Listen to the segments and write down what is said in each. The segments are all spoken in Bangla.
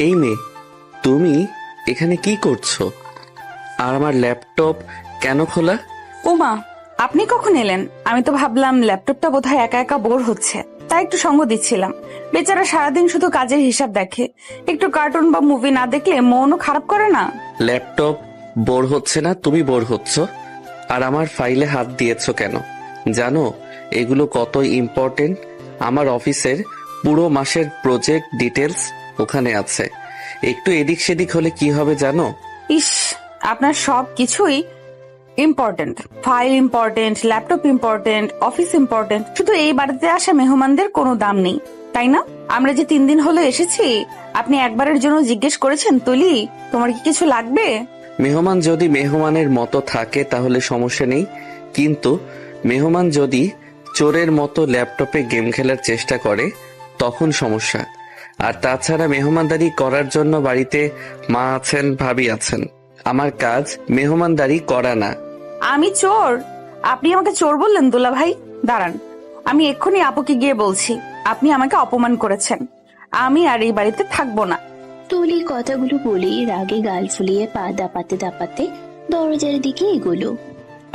এই মেয়ে, তুমি এখানে কি করছো? আর আমার ল্যাপটপ কেন খোলা? ওমা, আপনি কখন এলেন? আমি তো ভাবলাম ল্যাপটপটা বোধহয় একা একা বোর হচ্ছে, তাই একটু সঙ্গ দিচ্ছিলাম। বেচারা সারাদিন শুধু কাজের হিসাব দেখে, একটু কার্টুন বা মুভি না দেখলে মনও খারাপ করে না। ল্যাপটপ বোর হচ্ছে না, তুমি বোর হচ্ছ। আর আমার ফাইলে হাত দিয়েছো কেন? জানো এগুলো কত ইম্পর্টেন্ট? আমার অফিসের পুরো মাসের প্রজেক্ট ডিটেলস ওখানে আছে। একটু এদিক সেদিক হলে কি হবে জানো? ইস, আপনার সব কিছুই important. File important, laptop important, office important, শুধু এই বাড়িতে আসা মেহমানদের কোনো দাম নেই, তাই না? আমরা যে 3 দিন হলো এসেছি, আপনি একবারের জন্য জিজ্ঞেস করেছেন তুলি তোমার কি কিছু লাগবে? মেহমান যদি মেহমানের মতো থাকে তাহলে সমস্যা নেই, কিন্তু মেহমান যদি চোরের মতো ল্যাপটপে গেম খেলার চেষ্টা করে তখন সমস্যা। আর তাছাড়া মেহমানদারি করার জন্য বাড়িতে মা আছেন, ভাবি আছেন। আমার কাজ মেহমানদারি করা না। আমি চোর? আপনি আমাকে চোর বললেন দুলা ভাই? দাঁড়ান, আমি এক্ষুনি আপুকে গিয়ে বলছি আপনি আমাকে অপমান করেছেন। আমি আর এই বাড়িতে থাকবো না। তুলি কথাগুলো বলেই রাগে গাল ফুলিয়ে পা দাপাতে দাপাতে দরজার দিকে এগোলো।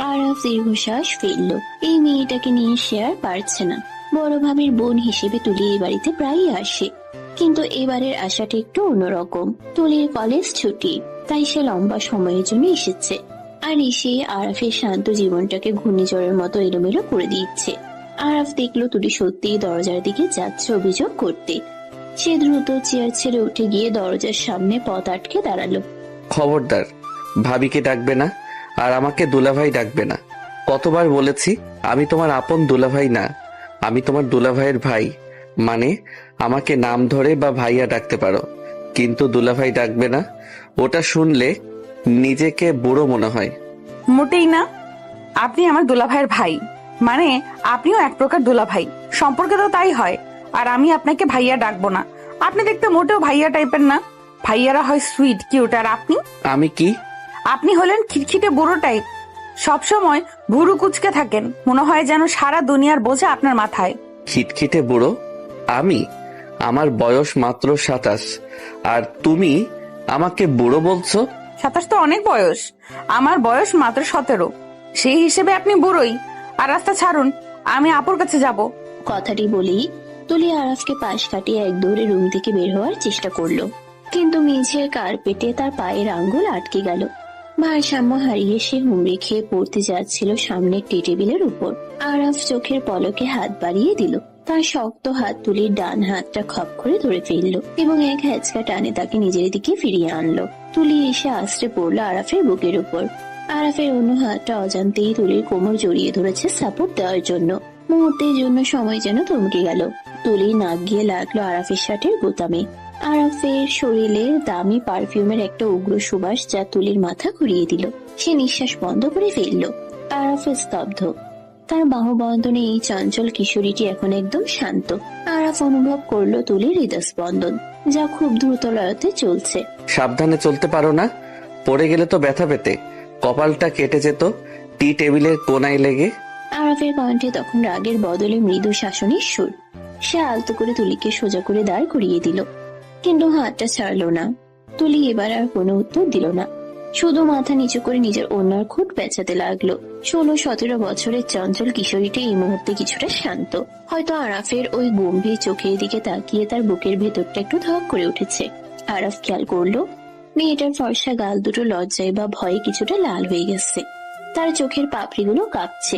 আরাফ দীর্ঘশ্বাস ফেললো। এই মেয়েটাকে নিয়ে সে আর পারছে না। বড় ভাবির বোন হিসেবে তুলি এই বাড়িতে প্রায়ই আসে, কিন্তু এবারের আশাটা একটু অন্যরকম। তুলির কলেজ ছুটি, তাই সে লম্বা সময়ের জন্য এসেছে। আর এসে আরাফের শান্ত জীবনটাকে ঘূর্ণিঝড়ের মতো এলোমেলো করে দিচ্ছে। আরাফ দেখলো তুলি সত্যিই দরজার দিকে যাচ্ছে অভিযোগ করতে। সে দ্রুত চেয়ার ছেড়ে উঠে গিয়ে দরজার সামনে পথ আটকে দাঁড়ালো। খবরদার, ভাবিকে ডাকবে না, আর আমাকে দুলাভাই ডাকবে না। কতবার বলেছি আমি তোমার আপন দুলাভাই না, আমি তোমার দুলাভাইয়ের ভাই। মানে আমাকে নাম ধরে বা ভাইয়া ডাকতে পারো, কিন্তু দুলাভাই ডাকবে না। ওটা শুনলে নিজেকে বুড়ো মনে হয়। মোটেই না, আপনি আমার দুলা ভাইয়ের ভাই, মানে আপনিও এক প্রকার দুলা ভাই। সম্পর্কে তো তাই হয়। আর আমি আপনাকে ভাইয়া ডাকবো না। আপনি দেখতে মোটেও ভাইয়া টাইপের না। ভাইয়ারা হয় সুইট কিউট, আর আপনি আমি কি? আপনি হলেন খিটখিটে বুড়ো টাইপ। সবসময় ভুরু কুচকে থাকেন, মনে হয় যেন সারা দুনিয়ার বোঝা আপনার মাথায়। খিটখিটে বুড়ো আমি? আমার বয়স মাত্র 27, আর তুমি আমাকে বুড়ো বলছো? 27 তো অনেক বয়স, আমার বয়স মাত্র 17। সেই হিসেবে আপনি বুড়োই। আর রাস্তা ছাড়ুন, আমি আপুর কাছে যাব। কথাটি বলেই তুলি আরাফকে পাশ কাটিয়ে এক দৌড়ে রুম থেকে বের হওয়ার চেষ্টা করলো, কিন্তু মেঝের কার্পেটে তার পায়ের আঙ্গুল আটকে গেল। ভারসাম্য হারিয়ে সে হুমড়ি খেয়ে পড়তে যাচ্ছিল সামনের টি টেবিলের উপর। আরাফ চোখের পলকে হাত বাড়িয়ে দিল। তার শক্ত হাত তুলির ডান হাতটা খপ করে ধরে ফেললো এবং এক হ্যাচকা টানে তাকে নিজের দিকে ফিরিয়ে আনলো। তুলি এসে আশ্রে পড়লো আরাফের বুকের উপর। আরাফের অন্য হাতটা অজান্তেই তুলির কোমর জড়িয়ে ধরেছে সাপোর্ট দেওয়ার জন্য। মুহূর্তের জন্য সময় যেন থমকে গেল। তুলি নাক গিয়ে লাগলো আরাফের শার্টের বোতামে। আরাফের শরীরে দামি পারফিউমের একটা উগ্র সুবাস যা তুলির মাথা ঘুরিয়ে দিল। সে নিঃশ্বাস বন্ধ করে ফেললো। আরাফ স্তব্ধ। তার বাহুবন্ধনে এই চঞ্চল কিশোরীটি এখন একদম শান্ত। আরাফ অনুভব করলো তুলির হৃদস্পন্দন, যা খুব দ্রুত লয়তে চলছে। সাবধানে চলতে পারো না? পড়ে গেলে তো ব্যথা পেতে, কপালটা কেটে যেত টি টেবিলের কোনায় লেগে। আরাফের কণ্ঠে তখন রাগের বদলে মৃদু শাসনের সুর। সে আলতো করে তুলিকে সোজা করে দাঁড় করিয়ে দিল, কিন্তু হাতটা ছাড়লো না। তুলি এবার আর কোনো উত্তর দিল না, শুধু মাথা নিচু করে নিজের অন্যার খুঁট পেঁচাতে লাগলো। 16-17 বছরের চঞ্চল কিশোরীটা এই মুহূর্তে কিছুটা শান্ত। হয়তো আরাফের ওই গম্ভীর চোখের দিকে তাকিয়ে তার বুকের ভেতরটা একটু ধক করে উঠেছে। আরাফ খেয়াল করলো মেয়েটার ফর্সা গাল দুটো লজ্জায় বা ভয়ে কিছুটা লাল হয়ে গেছে। তার চোখের পাপড়িগুলো কাঁপছে।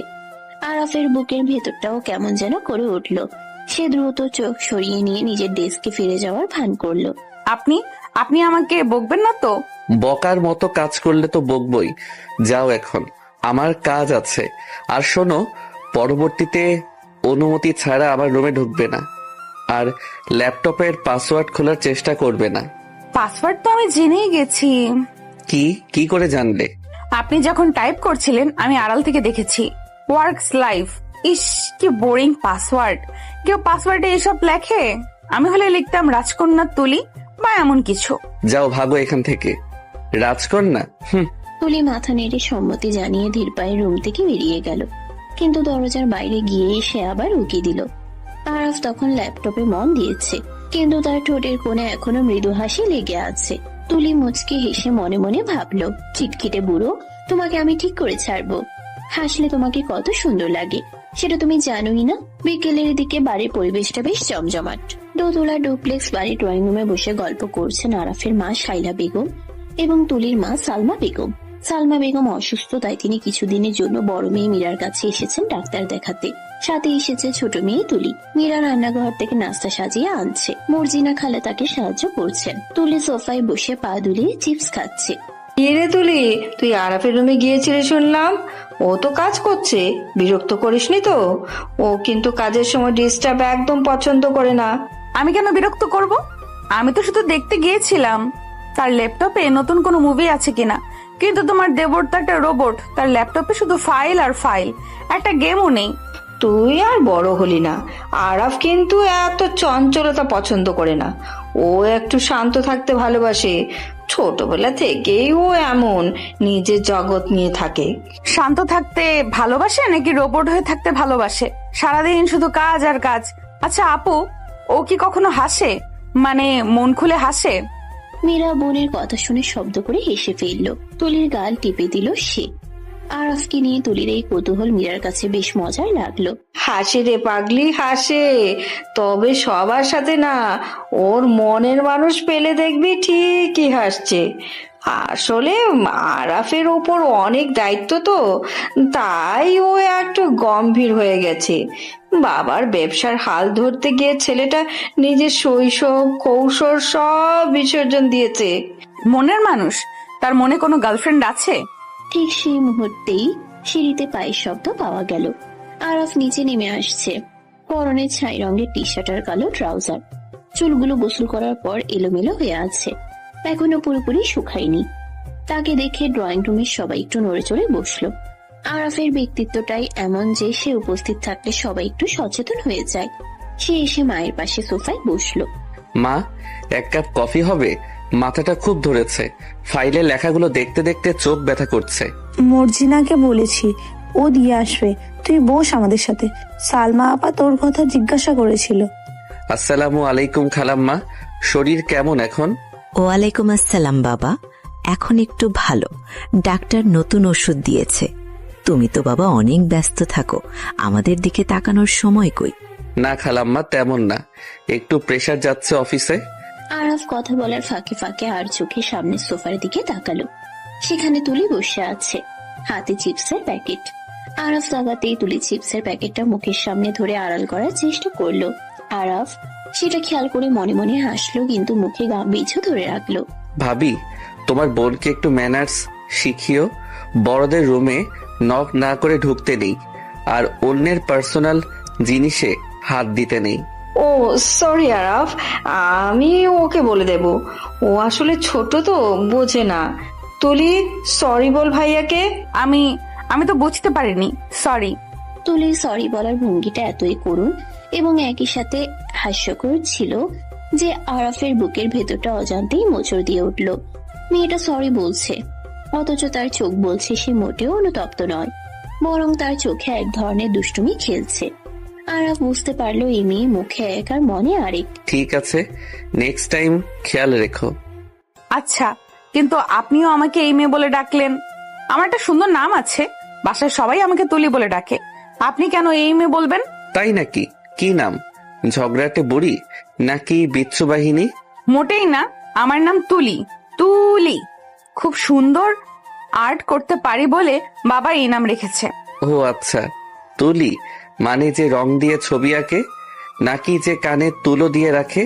আরাফের বুকের ভেতরটাও কেমন যেন করে উঠলো। সে দ্রুত চোখ সরিয়ে নিয়ে নিজের ডেস্কে ফিরে যাওয়ার ভান করলো। আপনি আপনি আমাকে বকবেন না তো? বকার মতো কাজ করলে তো বকবই। যাও এখন, আমার কাজ আছে। আর শোনো, পরবর্তীতে অনুমতি ছাড়া আমার রুমে ঢুকবে না, আর ল্যাপটপের পাসওয়ার্ড খোলার চেষ্টা করবে না। পাসওয়ার্ড তো আমি জেনেই গেছি। কি কি করে জানলে? আপনি যখন টাইপ করছিলেন আমি আড়াল থেকে দেখেছি। Works life. ইস, কি বোরিং পাসওয়ার্ড। কেউ পাসওয়ার্ডে এসব লেখে? আমি হলে লিখতাম রাজকন্যা তুলি বা এমন কিছু। যাও, ভাগো এখান থেকে। রাজকন্যা? তুলি মাথা নেড়ে সম্মতি জানিয়ে ধীর পায়ে রুম থেকে বেরিয়ে গেল, কিন্তু দরজার বাইরে গিয়ে সে আবার উকি দিল। আরাফ তখন ল্যাপটপে মন দিয়েছে। কিন্তু তার ঠোঁটের কোণে এখনো মৃদু হাসি লেগে আছে। তুলি মুচকি হেসে মনে মনে ভাবলো, চিটকিটে বুড়ো, তোমাকে আমি ঠিক করে ছাড়বো। হাসলে তোমাকে কত সুন্দর লাগে সেটা তুমি জানোই না। বিকেলের দিকে বাড়ির পরিবেশটা বেশ জমজমাট। দোতলা ডুপ্লেক্স বাড়ির ড্রয়িং রুমে বসে গল্প করছেন আরাফের মা শাইলা বেগম এবং তুলির মা সালমা বেগম। সালমা বেগম অসুস্থ, তাই তিনি কিছুদিনের জন্য বড় মেয়ে মীরার কাছে এসেছেন ডাক্তার দেখাতে। সাথে এসেছে ছোট মেয়ে তুলি। মীরা রান্নাঘর থেকে নাস্তা সাজিয়ে আনছে, মর্জিনা খালা তাকে সাহায্য করছেন। তুলি সোফায় বসে পা দুলিয়ে চিপস খাচ্ছে। রে তুলি, তুই আরাফের রুমে গিয়েছিলি শুনলাম। ও তো কাজ করছে, বিরক্ত করিসনি তো? ও কিন্তু কাজের সময় ডিস্টার্ব একদম পছন্দ করে না। আমি কেন বিরক্ত করব? আমি তো শুধু দেখতে গিয়েছিলাম তার ল্যাপটপে নতুন কোনো মুভি আছে কিনা। কিন্তু তোমার দেবর তো একটা রোবট, তার ল্যাপটপে শুধু ফাইল আর ফাইল, একটা গেমও নেই। তুই আর বড় হলি না। আরাফ কিন্তু এত চঞ্চলতা পছন্দ করে না, ও একটু শান্ত থাকতে ভালোবাসে। ছোটবেলা থেকেই ও এমন, নিজের জগৎ নিয়ে থাকে। শান্ত থাকতে ভালোবাসে নাকি রোবট হয়ে থাকতে ভালোবাসে? সারাদিন শুধু কাজ আর কাজ। আচ্ছা আপু, ও কি কখনো হাসে? মানে মন খুলে হাসে? মীরা বোনের কথা শুনে শব্দ করে হেসে ফেলল। তুলির গাল টিপে দিল সে। আরাফকে নিয়ে তুলির এই কৌতূহল মীরার কাছে বেশ মজার লাগলো। হাসে রে পাগলি, হাসে, তবে সবার সাথে না। ওর মনের মানুষ পেলে দেখবি ঠিকই হাসছে। আসলে আরাফের ওপর অনেক দায়িত্ব তো, তাই ও একটু গম্ভীর হয়ে গেছে। বাবার ব্যবসার হাল ধরতে গিয়ে ছেলেটা নিজের শৈশব কৌশল সব বিসর্জন দিয়েছে। মনের মানুষ? তার মনে কোনো গার্লফ্রেন্ড আছে? ঠিক সেই মুহূর্তেই সিঁড়িতে পায়ের শব্দ পাওয়া গেল। আরাফ নিচে নেমে আসছে। পরনে ছাই রঙের টি শার্ট আর কালো ট্রাউজার। চুলগুলো গোসল করার পর এলোমেলো হয়ে আছে, এখনো পুরোপুরি শুকায়নি। তাকে দেখে ড্রয়িং রুমের সবাই একটু নড়ে চড়ে বসলো। আরাফের ব্যক্তিত্বটাই এমন যে সে উপস্থিত থাকলে সবাই একটু সচেতন হয়ে যায়। সে এসে মায়ের পাশে সোফায় বসলো। মা, এক কাপ কফি হবে? মাথাটা খুব ধরেছে, ফাইলের লেখাগুলো দেখতে দেখতে চোখ ব্যথা করছে। মর্জিনাকে বলেছি, ও দিয়ে আসবে। তুই বস আমাদের সাথে। সালমা আপা তোর কথা জিজ্ঞাসা করেছিল। আসসালামু আলাইকুম খালাম্মা, শরীর কেমন এখন? ওয়ালাইকুম আসসালাম বাবা, এখন একটু ভালো। ডাক্তার নতুন ওষুধ দিয়েছে। তুমি তো বাবা অনেক ব্যস্ত থাকো, আমাদের দিকে তাকানোর সময় কই? না খালাম্মা, তেমন না, একটু প্রেসার যাচ্ছে অফিসে। আরাফ কথা বলার ফাঁকে ফাঁকে আর চোখে সামনে সোফার দিকে তাকালো। সেখানে তুলি বসে আছে, হাতে চিপসের প্যাকেট। আরাফ তাকাতেই তুলি চিপসের প্যাকেটটা মুখের সামনে ধরে আড়াল করার চেষ্টা করলো। আরাফ সেটা খেয়াল করে মনে মনে হাসলো, কিন্তু মুখে গাম্ভীর্য ধরে রাখলো। ভাবি, তোমার বোনকে একটু ম্যানার্স শিখিও। বড়দের রুমে নক না করে ঢুকতে নেই, আর অন্যের পার্সোনাল জিনিসে হাত দিতে নেই। ও সরি আরাফ, আমি ওকে বলে দেব। ও আসলে ছোট তো, বোঝে না। তুলি, সরি বল ভাইয়াকে। আমি তো বুঝতে পারিনি, সরি। তুলির সরি বলার ভঙ্গিটা এতই করুণ এবং একই সাথে হাস্যকর ছিল যে আরাফের বুকের ভেতরটা অজান্তেই মোচড় দিয়ে উঠল। মেয়েটা সরি বলছে, অথচ তার চোখ বলছে সে মোটেও অনুতপ্ত নয়, বরং তার চোখে এক ধরনের দুষ্টুমি খেলছে। আরাফ বুঝতে পারলো এই মেয়ে মুখে এক আর মনে আরেক। ঠিক আছে, নেক্সট টাইম খেয়াল রেখো। আচ্ছা, কিন্তু আপনিও আমাকে এই মেয়ে বলে ডাকলেন। আমার একটা সুন্দর নাম আছে, বাসায় সবাই আমাকে তুলি বলে ডাকে। আপনি কেন এই মেয়ে বলবেন? তাই নাকি? কি নাম? ঝগড়াটে বুড়ি নাকি বিচ্ছু বাহিনী? মোটেই না, আমার নাম তুলি। তুলি। খুব সুন্দর আর্ট করতে পারি বলে বাবা এই নাম রেখেছে। ও আচ্ছা, তুলি মানে যে রং দিয়ে ছবি আঁকে, নাকি যে কানে তুলো দিয়ে রাখে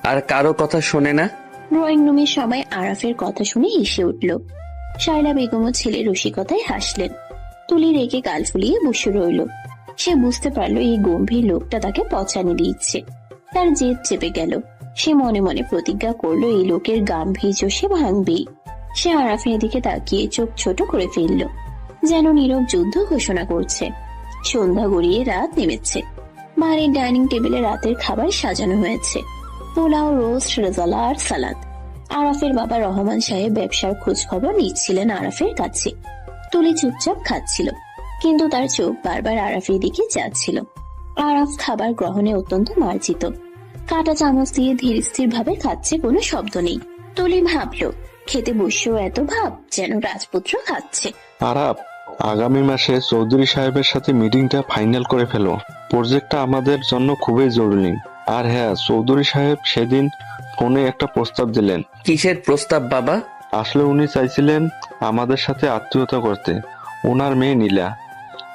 আর কারো কথা শোনে না? ড্রয়িং রুমে সবাই আরাফের কথা শুনে হেসে উঠল। শায়লা বেগমও ছেলে রসিকতায় হাসলেন। তুলি রেগে গাল ফুলিয়ে বসে রইল। সে বুঝতে পারলো এই গম্ভীর লোকটা তাকে পচানি দিচ্ছে। তার জেদ চেপে গেল। সে মনে মনে প্রতিজ্ঞা করলো এই লোকের গাম্ভীর্য সে ভাঙবেই। সে আরাফের দিকে তাকিয়ে চোখ ছোট করে ফেলল, যেন নীরব যুদ্ধ ঘোষণা করছে। সন্ধ্যা গড়িয়ে রাত নেমেছে। বাড়ির ডাইনিং টেবিলে রাতের খাবার সাজানো হয়েছে, পোলাও, রোস্ট, রেজালা আর সালাদ। আরাফের বাবা রহমান সাহেব ব্যবসার খোঁজ খবর নিচ্ছিলেন আরাফের কাছে। তুলি চুপচাপ খাচ্ছিল, কিন্তু তার চোখ বারবার আরাফের দিকে যাচ্ছিল। আরাফ খাবার গ্রহণে অত্যন্ত মার্জিত। কাঁটা চামচ দিয়ে ধীর স্থির ভাবে খাচ্ছে, কোনো শব্দ নেই। তুলি ভাবলো, খেতে বসেও এত ভাব, যেন রাজপুত্র খাচ্ছে। আরাপ, আগামী মাসে চৌধুরী সাহেবের সাথে মিটিংটা ফাইনাল করে ফেলো। প্রজেক্টটা আমাদের জন্য খুবই জরুরি। আর হ্যাঁ, চৌধুরী সাহেব সেদিন ফোনে একটা প্রস্তাব দিলেন। কিসের প্রস্তাব বাবা? আসলে উনি চাইছিলেন আমাদের সাথে আত্মীয়তা করতে। ওনার মেয়ে নীলা,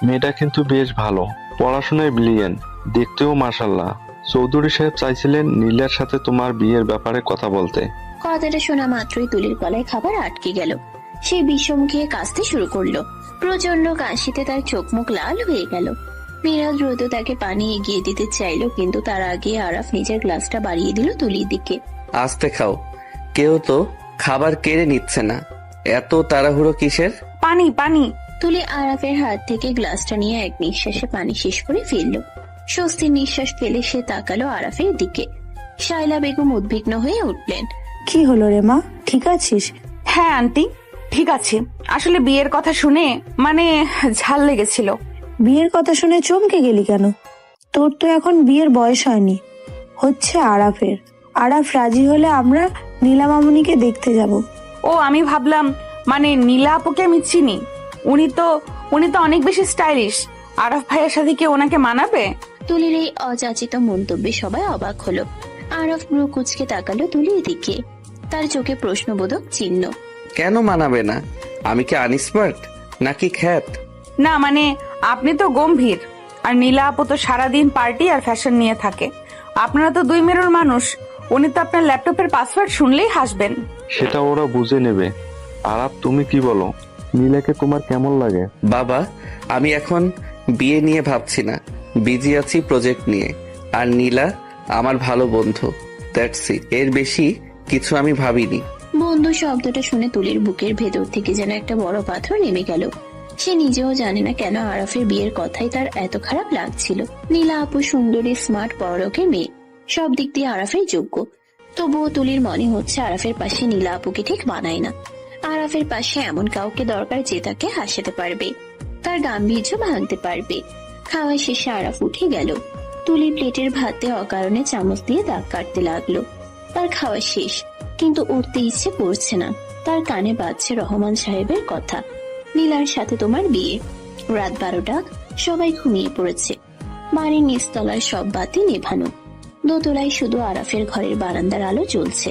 মেয়েটা কিন্তু বেশ ভালো, পড়াশোনায় ব্রিলিয়েন্ট, দেখতেও মাশাল্লাহ। চৌধুরী সাহেব চাইছিলেন নীলার সাথে তোমার বিয়ের ব্যাপারে কথা বলতে। কথাটা শোনা মাত্রই তুলির গলায় খাবার আটকে গেল। সে বিষম খেয়ে কাশতে শুরু করলো। প্রচন্ড কাশিতে তার চোখ মুখ লাল হয়ে গেল। মীরা দ্রুত তাকে পানি এগিয়ে দিতে চাইলো, কিন্তু তার আগে আরাফ নিজের গ্লাসটা বাড়িয়ে দিল তুলির দিকে। আস্তে খাও, কেউ তো খাবার কেড়ে নিচ্ছে না, এত তাড়াহুড়ো কিসের? পানি পানি। তুলি আরাফের হাত থেকে গ্লাসটা নিয়ে এক নিঃশ্বাসে পানি শেষ করে ফেলল। স্বস্তির নিঃশ্বাস ফেলে সে তাকালো আরাফের দিকে। শাইলা বেগম উদ্বিগ্ন হয়ে উঠলেন। কি হলো রে মা, ঠিক আছিস? হ্যাঁ আন্টি, ঠিক আছে। আসলে বিয়ের কথা শুনে ঝাল লেগেছিল। বিয়ের কথা শুনে চমকে গেলি কেন? তোর তো এখন বিয়ের বয়স হয়নি, হচ্ছে আরাফের। আরাফ রাজি হলে আমরা নীলা মামুনিকে দেখতে যাব। ও, আমি ভাবলাম নীলা আপুকে আমি চিনি। উনি তো অনেক বেশি স্টাইলিশ। আরাফ ভাইয়ের সাথে কি ওনাকে মানাবে? তুলির এই অযাচিত মন্তব্যে সবাই অবাক হলো। আরাফ ভ্রু কুঁচকে তাকালো তুলির দিকে, তার চোখে প্রশ্নবোধক চিহ্ন। কেন মানাবে না? আমি কি আনস্মার্ট নাকি খ্যাত? না আপনি তো গম্ভীর, আর নীলা আপু তো সারাদিন পার্টি আর ফ্যাশন নিয়ে থাকে। আপনারা তো দুই মেরুর মানুষ। উনি তো আপনার ল্যাপটপের পাসওয়ার্ড শুনলেই হাসবেন। সেটা ওরা বুঝে নেবে। আরাপ, তুমি কি বলো? নীলাকে তোমার কেমন লাগে? বাবা, আমি এখন বিয়ে নিয়ে ভাবছি না, বিজি আছি প্রজেক্ট নিয়ে। আর নীলা আমার ভালো বন্ধু, দ্যাটস ইট। এর বেশি কিছু আমি ভাবিনি। বন্ধু শব্দটা শুনে তুলির বুকের ভেতর থেকে যেন একটা বড় পাথর নেমে গেল। সে নিজেও জানে না কেন আরাফের বিয়ের কথাই তার এত খারাপ লাগছিল। নীলা আপু সুন্দরী, স্মার্ট, বড়লোকের মেয়ে, সব দিক দিয়ে আরাফের যোগ্য। তবুও তুলির মনে হচ্ছে আরাফের পাশে নীলা আপুকে ঠিক মানায় না। আরাফের পাশে এমন কাউকে দরকার যে তাকে হাসাতে পারবে, তার গাম্ভীর্য ভাঙতে পারবে। খাওয়া শেষে আরাফ উঠে গেল। তুলি প্লেটের ভাতে অকারণে চামচ দিয়ে দাগ কাটতে লাগলো। তার খাওয়া শেষ, কিন্তু উঠতে ইচ্ছে করছে না। তার কানে বাজছে রহমান সাহেবের কথা, নীলার সাথে তোমার বিয়ে। রাত 12টা, সবাই ঘুমিয়ে পড়েছে। বাড়ির নিচতলার সব বাতি নেভানো। দোতলায় শুধু আরাফের ঘরের বারান্দার আলো জ্বলছে।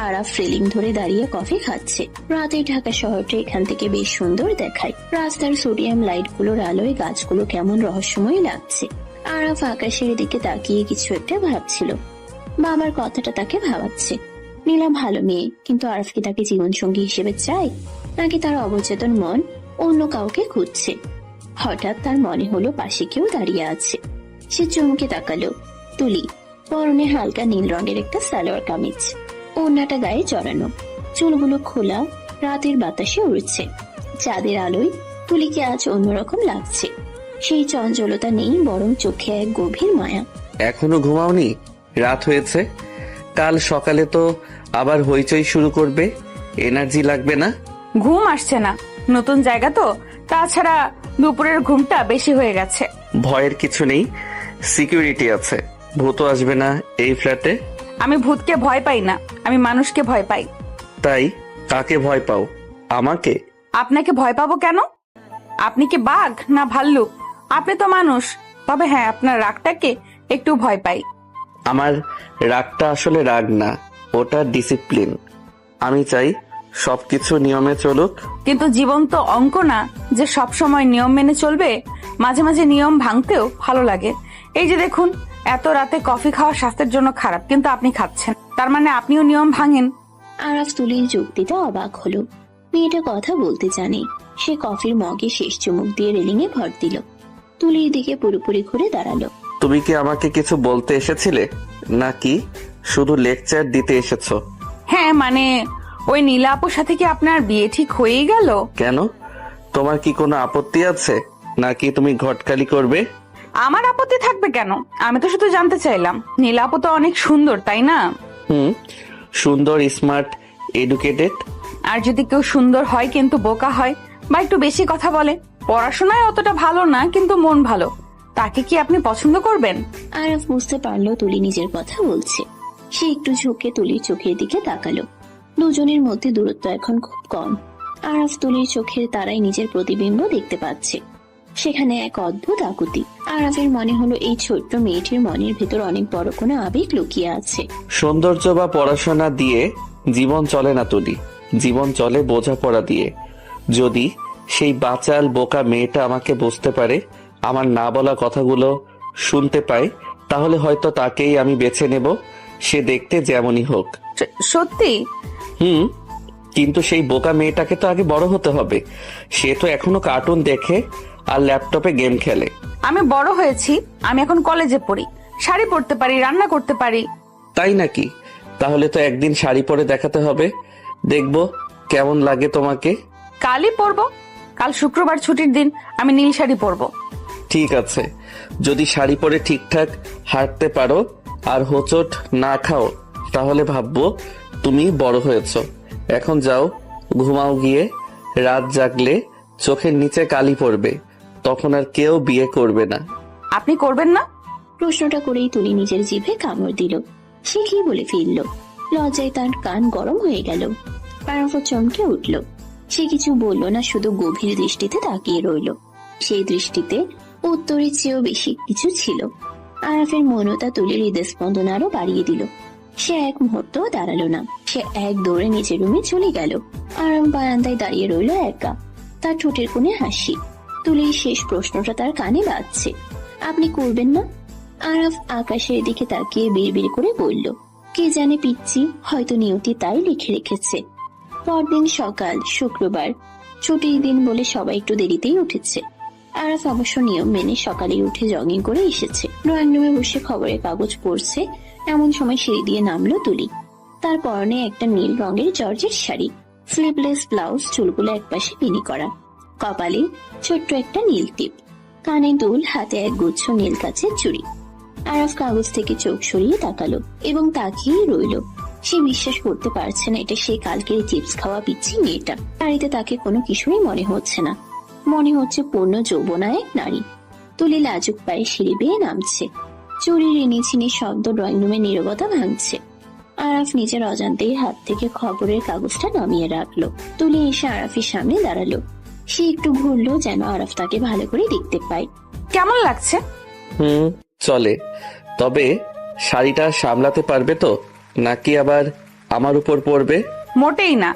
আরাফ রেলিং ধরে দাঁড়িয়ে কফি খাচ্ছে। রাতের ঢাকা শহরটা এখান থেকে বেশ সুন্দর দেখায়। রাস্তার সোডিয়াম লাইটগুলোর আলোয় গাছগুলো কেমন রহস্যময় লাগছে। আরাফ আকাশের দিকে তাকিয়ে কিছু একটা ভাবছিল। বাবার কথাটা তাকে ভাবাচ্ছে। নীলা ভালো মেয়ে, কিন্তু আরাফ কি তাকে জীবনসঙ্গী হিসেবে চায়, নাকি তার অবচেতন মন অন্য কাউকে খুঁজছে? হঠাৎ তার মনে হলো পাশে কেউ দাঁড়িয়ে আছে। সে চমকে তাকালো। তুলি, পরনে হালকা নীল রঙের একটা সালোয়ার কামিজ, ওড়নাটা গায়ে জড়ানো, চুলগুলো খোলা, রাতের বাতাসে উড়ছে। চাঁদের আলোয় তুলিকে আজ অন্যরকম লাগছে। সেই চঞ্চলতা নেই, বরং চোখে এক গভীর মায়া। এখনো ঘুমাওনি? রাত হয়েছে। কাল সকালে তো আবার হইচই শুরু করবে, এনার্জি লাগবে না? ঘুম আসছে না, নতুন জায়গা তো। তাছাড়া দুপুরের ঘুমটা বেশি হয়ে গেছে। ভয়ের কিছু নেই, সিকিউরিটি আছে। ভূতও আসবে না এই ফ্ল্যাটে। আমি ভূতকে ভয় পাই না, আমি মানুষকে ভয় পাই। তাই কাকে ভয় পাও? আমাকে? আপনাকে ভয় পাবো কেন? আপনি কি বাঘ না ভাল্লুক? আপনি তো মানুষ। তবে হ্যাঁ, আপনার রাগটাকে একটু ভয় পাই। আমার রাগটা আসলে রাগ না, ওটা ডিসিপ্লিন। আমি চাই সবকিছু নিয়মে চলুক। কিন্তু জীবন তো অঙ্ক না যে সব সময় নিয়ম মেনে চলবে। মাঝে মাঝে নিয়ম ভাঙতেও ভালো লাগে। এই যে দেখুন, এত রাতে কফি খাওয়া স্বাস্থ্যের জন্য খারাপ, কিন্তু আপনি খাচ্ছেন, তার মানে আপনিও নিয়ম ভাঙেন। আরাফ তুলির যুক্তিতে অবাক হলো। মেয়েটা কথা বলতে জানে। সে কফির মগে শেষ চুমুক দিয়ে রেলিং এ ভর দিল। তুলির দিকে পুরোপুরি ঘুরে দাঁড়ালো। তুমি কি আমাকে কিছু বলতে এসেছিলে, নাকি শুধু লেকচার দিতে এসেছো? হ্যাঁ, ওই নীলা আপুর সাথে কি আপনার বিয়ে ঠিক হয়েই গেল? কেন, তোমার কি কোনো আপত্তি আছে, নাকি তুমি ঘটকালি করবে? আমার আপত্তি থাকবে কেন? আমি তো শুধু জানতে চাইলাম। নীলা আপু তো অনেক সুন্দর, তাই না? সুন্দর, স্মার্ট, এডুকেটেড। আর যদি কেউ সুন্দর হয় কিন্তু বোকা হয়, বা একটু বেশি কথা বলে, পড়াশোনায় অতটা ভালো না কিন্তু মন ভালো, তাকে কি আপনি পছন্দ করবেন? আরাফ বুঝতে পারলো তুলি নিজের কথা বলছে। সে একটু ঝুঁকে তুলির চোখের দিকে তাকালো। দুজনের মধ্যে দূরত্ব এখন খুব কম। আরাফ তুলির চোখের তারায় নিজের প্রতিবিম্ব দেখতে পাচ্ছে। সেখানে এক অদ্ভুত আকুতি। আরাফের মনে হলো এই ছোট্ট মেয়েটির মনের ভেতর অনেক বড় কোনো আবেগ লুকিয়ে আছে। সৌন্দর্য বা পড়াশোনা দিয়ে জীবন চলে না তুলি, জীবন চলে বোঝাপড়া দিয়ে। যদি সেই বাচাল বোকা মেয়েটা আমাকে বুঝতে পারে, আমার না বলা কথাগুলো শুনতে পায়, তাহলে হয়তো তাকেই আমি বেছে নেব, সে দেখতে যেমনই হোক। সত্যি? কিন্তু সেই বোকা মেয়েটাকে তো আগে বড় হতে হবে। সে তো এখনো কার্টুন দেখে আর ল্যাপটপে গেম খেলে। আমি বড় হয়েছি, আমি এখন কলেজে পড়ি, শাড়ি পরতে পারি, রান্না করতে পারি। তাই নাকি? তাহলে তো একদিন শাড়ি পরে দেখাতে হবে, দেখবো কেমন লাগে তোমাকে। কালই পরবো, কাল শুক্রবার ছুটির দিন, আমি নীল শাড়ি পরবো। ঠিক আছে, যদি শাড়ি পরে ঠিকঠাক হাঁটতে পারো আর হোঁচট না খাও, তাহলে ভাববো তুমি বড় হয়েছো। এখন যাও, ঘুমাও গিয়ে। রাত জাগলে চোখের নিচে কালি পড়বে, তখন আর কেউ বিয়ে করবে না। আপনি করবেন না? প্রশ্নটা করেই তুলি নিজের জিভে কামড় দিল। সে কি বলে ফিরল? লজ্জায় তার কান গরম হয়ে গেল। আরাফ চমকে উঠল। সে কিছু বলল না, শুধু গভীর দৃষ্টিতে তাকিয়ে রইল। সেই দৃষ্টিতে উত্তরের চেয়েও বেশি কিছু ছিল। আরাফের মনতা তুলির হৃদস্পন্দন আরো বাড়িয়ে দিল। সে এক মুহূর্ত দাঁড়ালো না। সে এক দৌড়ে নিজের রুমে চলে গেল। আরাফ বারান্দায় দাঁড়িয়ে রইল একা। তার ঠোঁটের কোণে হাসি। তুলির শেষ প্রশ্নটা তার কানে বাজছে। আপনি করবেন না? আরাফ আকাশের দিকে তাকিয়ে বিড়বিড় করে বলল, কে জানে পিচ্চি, হয়তো নিয়তি তাই লিখে রেখেছে। পরদিন সকাল, শুক্রবার, ছুটির দিন বলে সবাই একটু দেরিতেই উঠেছে। আরাফ অবশ্য নিয়ম মেনে সকালে উঠে জগিং করে এসেছে। ড্রয়িং রুমে বসে খবরের কাগজ পড়ছে, এমন সময় সিঁড়ি দিয়ে নামলো তুলি। তার পরনে একটা নীল রঙের জর্জেট শাড়ি, স্লিভলেস ব্লাউজ, চুলগুলো একপাশে পিনি করা, কপালে ছোট্ট একটা নীল টিপ, কানে দুল, হাতে এক গুচ্ছ নীল কাচের চুড়ি। আরাফ কাগজ থেকে চোখ সরিয়ে তাকালো এবং তাকিয়েই রইল। সে বিশ্বাস করতে পারছে না এটা সেই কালকের চিপস খাওয়া পিচ্ছি মেয়েটা। বাড়িতে তাকে কোনো কিছুই মনে হচ্ছে না, মনে হচ্ছে পূর্ণ যৌবনা এক নারী। তুলি লাজুক পায়ে সিঁড়ি বেয়ে নামছে। চুরির রিনিঝিনি শব্দ ড্রয়িং রুমে নীরবতা ভাঙছে। আরাফ নিজের অজান্তেই হাত থেকে খবরের কাগজটা নামিয়ে রাখলো। তুলি এসে আরাফের সামনে দাঁড়ালো। সে একটু ঘুরলো যেন আরাফ তাকে ভালো করে দেখতে পায়। কেমন লাগছে? চলে, তবে শাড়িটা সামলাতে পারবে তো, নাকি আবার আমার উপর পড়বে? মোটেই না,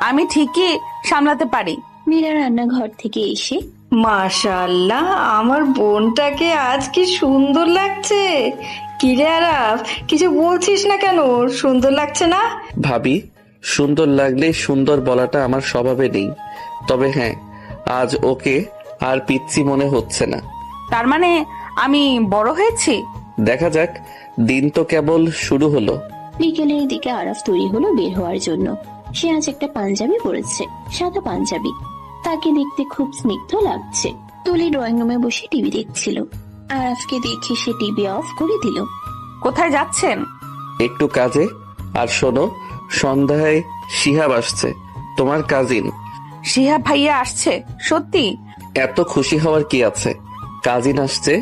আমি ঠিকই সামলাতে পারি। মীরা রান্নাঘর থেকে এসে, মাশাআল্লাহ, আমার বোনটাকে আজ কি সুন্দর লাগছে। কিরে আরাফ, কিছু বলছিস না কেন? সুন্দর লাগছে না? ভাবি, সুন্দর লাগলে সুন্দর বলাটা আমার স্বভাবে নেই, তবে হ্যাঁ, আজ ওকে আর পিচ্ছি মনে হচ্ছে না। তার মানে আমি বড় হয়েছি? দেখা যাক, দিন তো কেবল শুরু হলো। বিকেলের দিকে আরাফ তৈরি হলো বের হওয়ার জন্য। সে আজ একটা পাঞ্জাবি পরেছে, সাদা পাঞ্জাবি। তাকে দেখতে খুব স্নিগ্ধ লাগছে। তুলি ড্রয়িং রুমে বসে টিভি দেখছিল। আরাফকে দেখে সে টিভি অফ করে দিল। কোথায় যাচ্ছেন? একটু কাজে। আর শোনো, সন্ধ্যায় শিহাব আসছে, তোমার কাজিন। শিহাব ভাইয়া আসছে? সত্যি? এত খুশি হওয়ার কি আছে, কাজিন আসছে,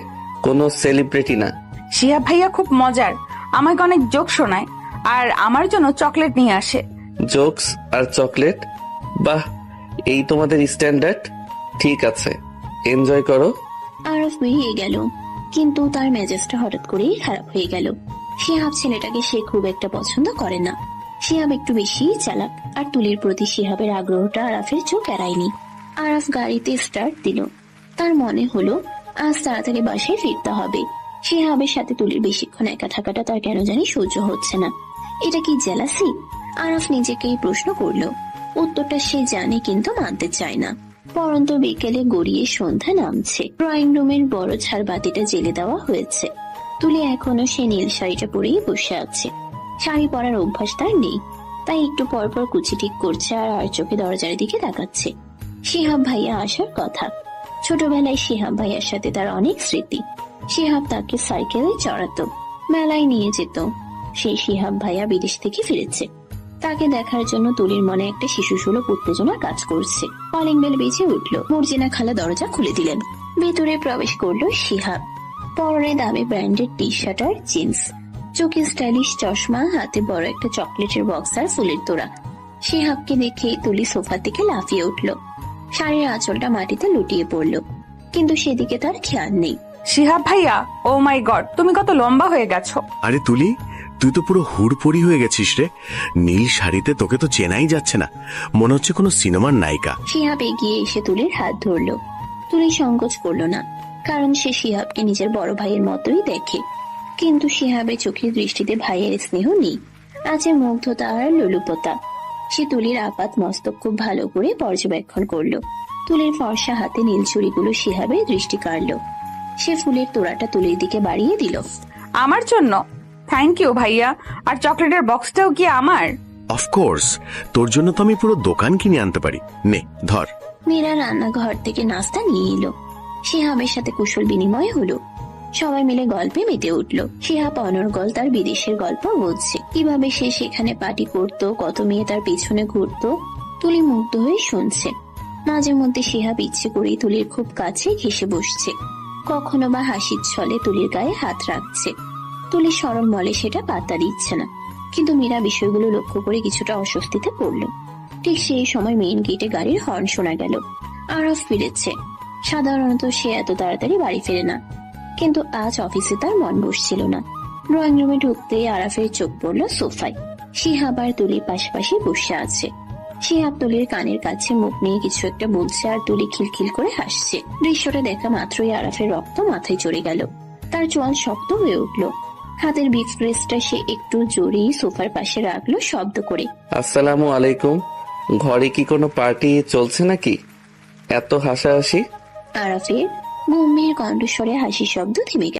কোনো সেলিব্রিটি না। শিহাব ভাইয়া খুব মজার, আমাকে অনেক জোক শোনায় আর আমার জন্য চকলেট নিয়ে আসে। জোকস আর চকলেট? বাহ, এই তোমাদের স্ট্যান্ডার্ড। ঠিক আছে, এনজয় করো। আরাফ বেরিয়ে গেল, কিন্তু তার মেজাজটা হঠাৎ করেই খারাপ হয়ে গেল। শিহাব ছেলেটাকে সে খুব একটা পছন্দ করে না। শিহাব একটু বেশিই চালাক, আর তুলির প্রতি শিহাবের আগ্রহটা আরাফের চোখ এড়ায়নি। আরাফ গাড়িতে স্টার্ট দিল। তার মনে হলো আজ তাড়াতাড়ি বাসায় ফিরতে হবে। শিহাবের সাথে তুলির বেশিক্ষণ একা থাকাটা তার কেন জানি সহ্য হচ্ছে না। এটা কি জেলাসি? আরাফ নিজেকেই প্রশ্ন করলো। উত্তরটা সে জানে, কিন্তু মানতে চায় না। পরন্ত বিকেলে গড়িয়ে সন্ধ্যা নামছে। ড্রয়িং রুমের বড় ঝাড় বাতিটা জেলে দেওয়া হয়েছে। তুলি এখনো সে নীল শাড়িটা পরেই বসে আছে। শাড়ি পরার অভ্যাস তার নেই, তাই একটু পর পর কুচি ঠিক করছে আর চোখে দরজার দিকে তাকাচ্ছে। শিহাব ভাইয়া আসার কথা। ছোটবেলায় শিহাব ভাইয়ার সাথে তার অনেক স্মৃতি। শিহাব তাকে সাইকেলে চড়াতো, মেলায় নিয়ে যেত। সেই শিহাব ভাইয়া বিদেশ থেকে ফিরেছে। তাকে দেখার জন্য তুলির মনে একটা শিশুসুলভ উত্তেজনা কাজ করছে। কলিং বেল বেজে উঠলো। মর্জিনা খালা দরজা খুলে দিলেন। ভেতরে প্রবেশ করলো শিহাব। পরনে দামি ব্র্যান্ডেড টি শার্ট আর জিন্স, চোখে স্টাইলিশ চশমা, হাতে বড় একটা চকলেটের বক্স আর ফুলের তোড়া। শিহাবকে দেখে তুলি সোফা থেকে লাফিয়ে উঠল, শাড়ির আঁচলটা মাটিতে লুটিয়ে পড়ল, কিন্তু সেদিকে তার খেয়াল নেই। শিহাব ভাইয়া, ও মাই গড, তুমি কত লম্বা হয়ে গেছো। আরে তুলি, তুই তো পুরো হুড়পড়ি হয়ে গেছিস রে। নীল শাড়িতে তোকে তো চেনাই যাচ্ছে না, মনে হচ্ছে কোনো সিনেমার নায়িকা। শিহাব এগিয়ে এসে তুলির হাত ধরল। তুলি সংকোচ করলো না, কারণ সে শিহাবকে নিজের বড় ভাইয়ের মতোই দেখে। কিন্তু শিহাবের চোখের দৃষ্টিতে ভাইয়ের স্নেহ নেই, আছে মুগ্ধতা আর লোলুপতা। সে তুলির আপাত মস্তক খুব ভালো করে পর্যবেক্ষণ করলো। তুলির ফর্সা হাতে নীল চুড়িগুলো শিহাবের দৃষ্টি কাড়ল। সে ফুলের তোড়াটা তুলির দিকে বাড়িয়ে দিল। আমার জন্য? থ্যাংক ইউ ভাইয়া। আর চকলেটের বক্সটাও কি আমার? অফকোর্স, তোর জন্য তো আমি পুরো দোকান কিনে আনতে পারি। নে ধর। মীরা রান্নাঘর থেকে নাস্তা নিয়ে এলো। শিহাবের সাথে কুশল বিনিময় হলো। সবাই মিলে গল্পে মেতে উঠলো। শিহাব অনর্গল তার বিদেশের গল্প বলছে, কিভাবে সে সেখানে পার্টি করত, কত মেয়ে তার পিছনে ঘুরতো। তুলি মুগ্ধ হয়ে শুনছে। মাঝে মধ্যে শিহাব ইচ্ছে করেই তুলির খুব কাছে ঘেসে বসছে, কখনো বা হাসির ছলে তুলির গায়ে হাত রাখছে। তুলি সরল মলে সেটা পাত্তা দিচ্ছে না, কিন্তু মীরা বিষয়গুলো লক্ষ্য করে কিছুটা অস্বস্তিতে পড়ল। ঠিক সেই সময় মেইন গেটে গাড়ির হর্ন শোনা গেল। আরফ ফিরেছে। সাধারণত সে এত তাড়াতাড়ি বাড়ি ফেরে না, কিন্তু আজ অফিসে তার মন বসছিল না। ড্রয়িং রুমে ঢুকতেই আরাফের চোখ পড়ল সোফায়। শিহাব আর তুলির পাশাপাশি বসে আছে। শিহাব তুলির কানের কাছে মুখ নিয়ে কিছু একটা বলছে, আর তুলি খিলখিল করে হাসছে। দৃশ্যটা দেখা মাত্রই আরাফের রক্ত মাথায় চড়ে গেল। তার চোয়াল শক্ত হয়ে উঠল। হাতের বিগ প্রেসটা সে একটু জোরেই সোফার পাশে রাখলো শব্দ করে। আসসালামু আলাইকুম। ঘরে কি কোনো পার্টি চলছে নাকি? এত হাসাহাসি। আরাফের গম্ভীর কণ্ঠস্বরে হাসির শব্দ থেমে গেল।